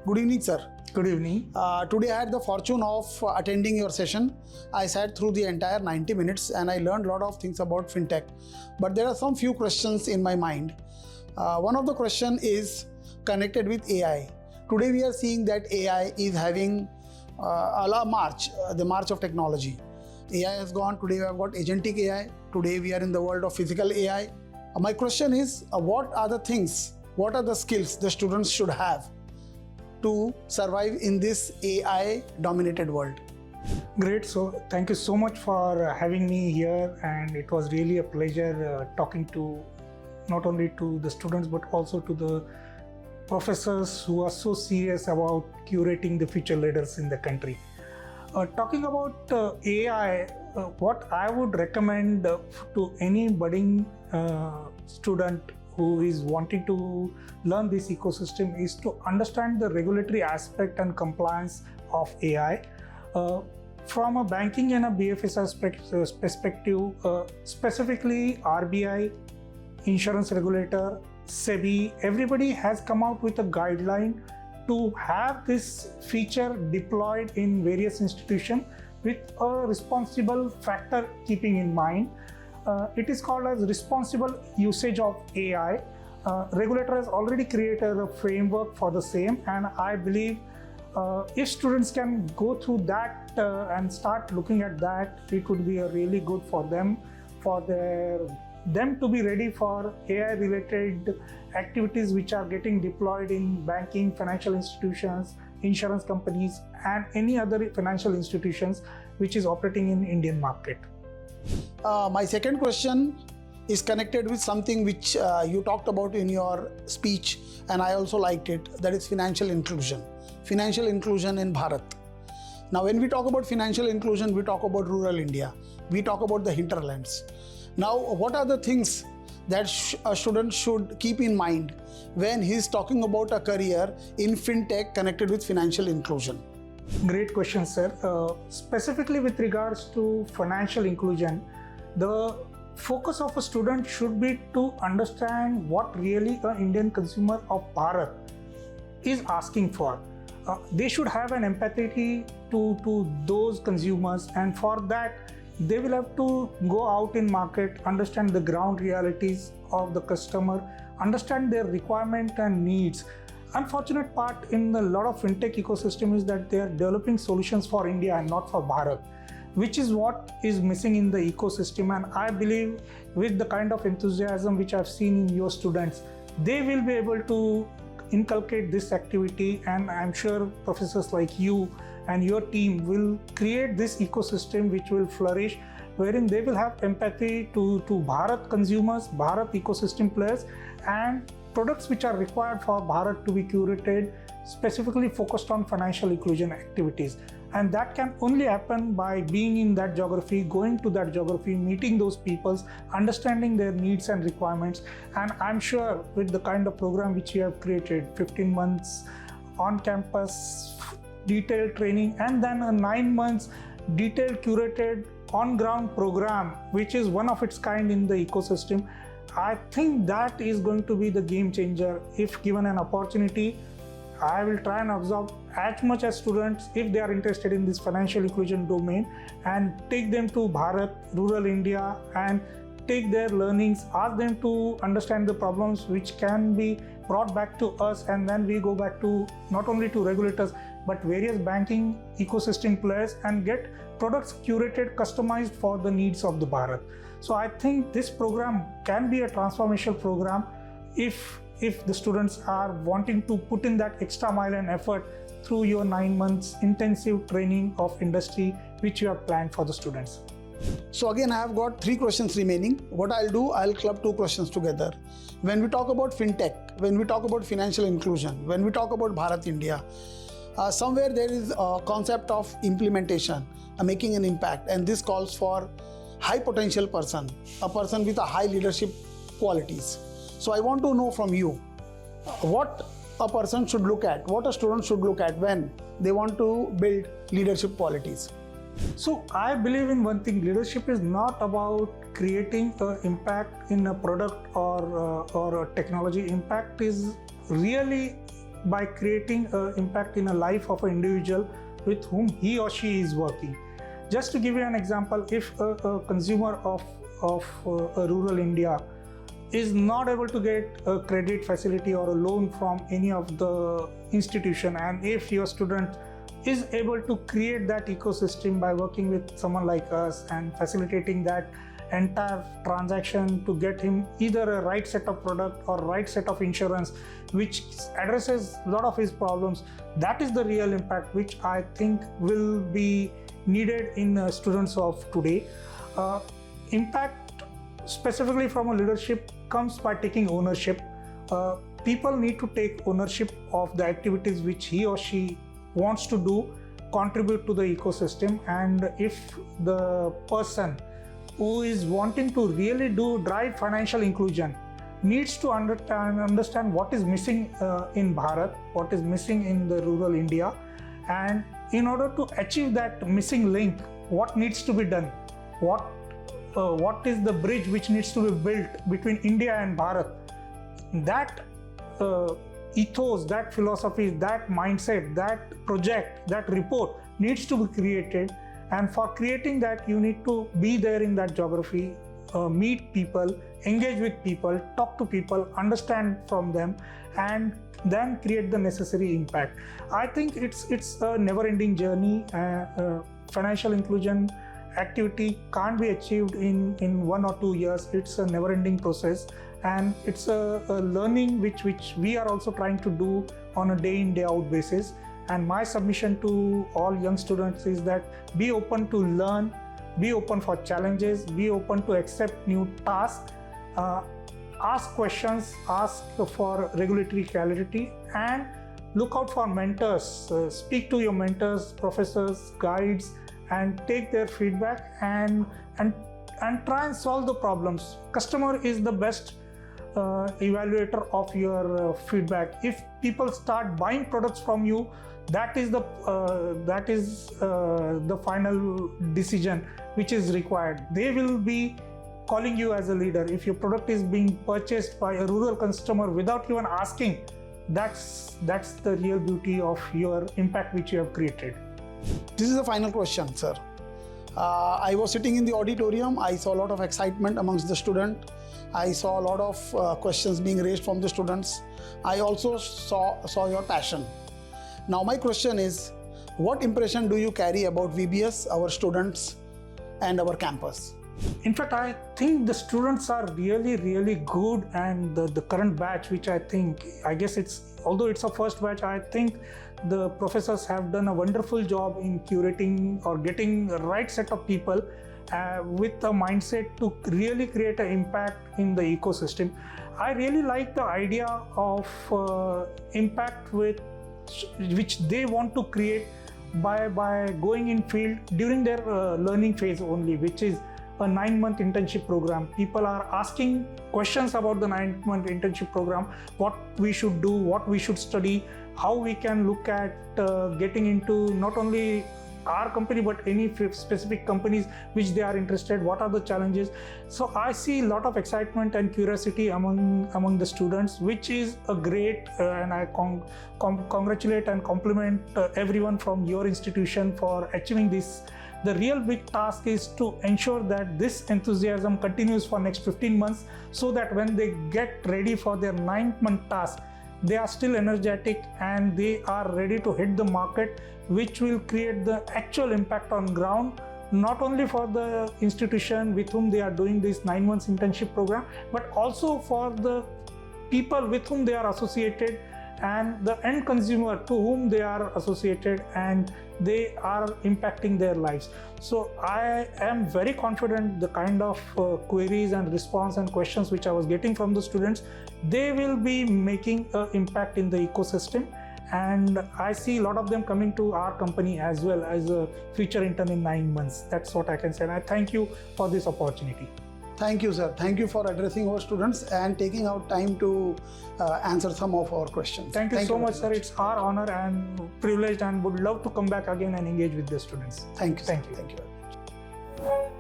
Good evening, sir. Good evening. Today I had the fortune of attending your session. I sat through the entire 90 minutes and I learned a lot of things about fintech. But there are some few questions in my mind. One of the question is connected with AI. Today we are seeing that AI is having the march of technology. AI has gone. Today we have got agentic AI. Today we are in the world of physical AI. My question is, what are the things, what are the skills the students should have to survive in this AI dominated world? Great. So thank you so much for having me here, and it was really a pleasure talking to not only to the students but also to the professors who are so serious about curating the future leaders in the country. Talking about AI, what I would recommend to any budding student who is wanting to learn this ecosystem is to understand the regulatory aspect and compliance of AI. From a banking and a BFSI perspective, specifically RBI, insurance regulator, SEBI, everybody has come out with a guideline to have this feature deployed in various institutions with a responsible factor keeping in mind. It is called as responsible usage of AI. Regulator has already created a framework for the same, and I believe if students can go through that and start looking at that, it would be a really good for them, them to be ready for AI related activities which are getting deployed in banking, financial institutions, insurance companies, and any other financial institutions which is operating in Indian market. My second question is connected with something which you talked about in your speech, and I also liked it. That is financial inclusion. Financial inclusion in Bharat. Now, when we talk about financial inclusion, we talk about rural India. We talk about the hinterlands. Now, what are the things that a student should keep in mind when he's talking about a career in fintech connected with financial inclusion? Great question, sir. Specifically with regards to financial inclusion, the focus of a student should be to understand what really an Indian consumer of Bharat is asking for. They should have an empathy to those consumers, and for that they will have to go out in market, understand the ground realities of the customer, understand their requirement and needs. Unfortunate part in a lot of fintech ecosystem is that they are developing solutions for India and not for Bharat, which is what is missing in the ecosystem. And I believe with the kind of enthusiasm which I've seen in your students, they will be able to inculcate this activity, and I'm sure professors like you and your team will create this ecosystem which will flourish, wherein they will have empathy to Bharat consumers, Bharat ecosystem players, and products which are required for Bharat to be curated, specifically focused on financial inclusion activities. And that can only happen by being in that geography, going to that geography, meeting those peoples, understanding their needs and requirements. And I'm sure with the kind of program which you have created, 15 months on campus, detailed training, and then a 9 months detailed curated on-ground program, which is one of its kind in the ecosystem, I think that is going to be the game changer. If given an opportunity, I will try and absorb as much as students if they are interested in this financial inclusion domain, and take them to Bharat, rural India, and take their learnings, ask them to understand the problems which can be brought back to us, and then we go back to not only to regulators but various banking ecosystem players and get products curated, customized for the needs of the Bharat. So I think this program can be a transformational program if the students are wanting to put in that extra mile and effort through your 9 months intensive training of industry which you have planned for the students. So again, I have got 3 questions remaining. What I'll do, I'll club 2 questions together. When we talk about fintech, when we talk about financial inclusion, when we talk about Bharat India, somewhere there is a concept of implementation, making an impact, and this calls for high potential person, a person with a high leadership qualities. So I want to know from you what a person should look at, what a student should look at when they want to build leadership qualities. So I believe in one thing: leadership is not about creating an impact in a product or a technology. Impact is really by creating an impact in a life of an individual with whom he or she is working. Just to give you an example, if a consumer of a rural India is not able to get a credit facility or a loan from any of the institution, and if your student is able to create that ecosystem by working with someone like us and facilitating that entire transaction to get him either a right set of product or right set of insurance which addresses a lot of his problems, that is the real impact which I think will be needed in students of today. Impact specifically from a leadership comes by taking ownership. People need to take ownership of the activities which he or she wants to do, contribute to the ecosystem, and if the person who is wanting to really drive financial inclusion needs to understand what is missing in Bharat, what is missing in the rural India, and in order to achieve that missing link, what needs to be done, what is the bridge which needs to be built between India and Bharat. That ethos, that philosophy, that mindset, that project, that report needs to be created. And for creating that, you need to be there in that geography, meet people, engage with people, talk to people, understand from them, and then create the necessary impact. I think it's a never-ending journey. Financial inclusion activity can't be achieved in 1 or 2 years. It's a never-ending process, and it's a learning which we are also trying to do on a day-in, day-out basis. And my submission to all young students is that be open to learn, be open for challenges, be open to accept new tasks, ask questions, ask for regulatory clarity, and look out for mentors. Speak to your mentors, professors, guides, and take their feedback and try and solve the problems. Customer is the best evaluator of your feedback. If people start buying products from you, that is the final decision which is required. They will be calling you as a leader. If your product is being purchased by a rural customer without even asking, that's the real beauty of your impact which you have created. This is the final question, sir. I was sitting in the auditorium. I saw a lot of excitement amongst the students. I saw a lot of questions being raised from the students. I also saw your passion. Now my question is, what impression do you carry about VBS, our students, and our campus? In fact, I think the students are really, really good, and the current batch, which I guess although it's a first batch, I think the professors have done a wonderful job in curating or getting the right set of people with a mindset to really create an impact in the ecosystem. I really like the idea of impact which they want to create by going in field during their learning phase only, which is a 9-month internship program. People are asking questions about the 9-month internship program, what we should do, what we should study, how we can look at getting into not only our company but any specific companies which they are interested, what are the challenges. So I see a lot of excitement and curiosity among the students, which is a great and I congratulate and compliment everyone from your institution for achieving this. The real big task is to ensure that this enthusiasm continues for next 15 months so that when they get ready for their 9th-month task, they are still energetic and they are ready to hit the market, which will create the actual impact on ground, not only for the institution with whom they are doing this 9 months internship program, but also for the people with whom they are associated and the end consumer to whom they are associated, and they are impacting their lives. So I am very confident the kind of queries and response and questions which I was getting from the students, they will be making an impact in the ecosystem, and I see a lot of them coming to our company as well as a future intern in 9 months. That's what I can say, and I thank you for this opportunity. Thank you, sir. Thank you for addressing our students and taking out time to answer some of our questions. Thank you so much, sir. It's our honor and privilege, and would love to come back again and engage with the students. Thank you. Thank you. Thank you very much.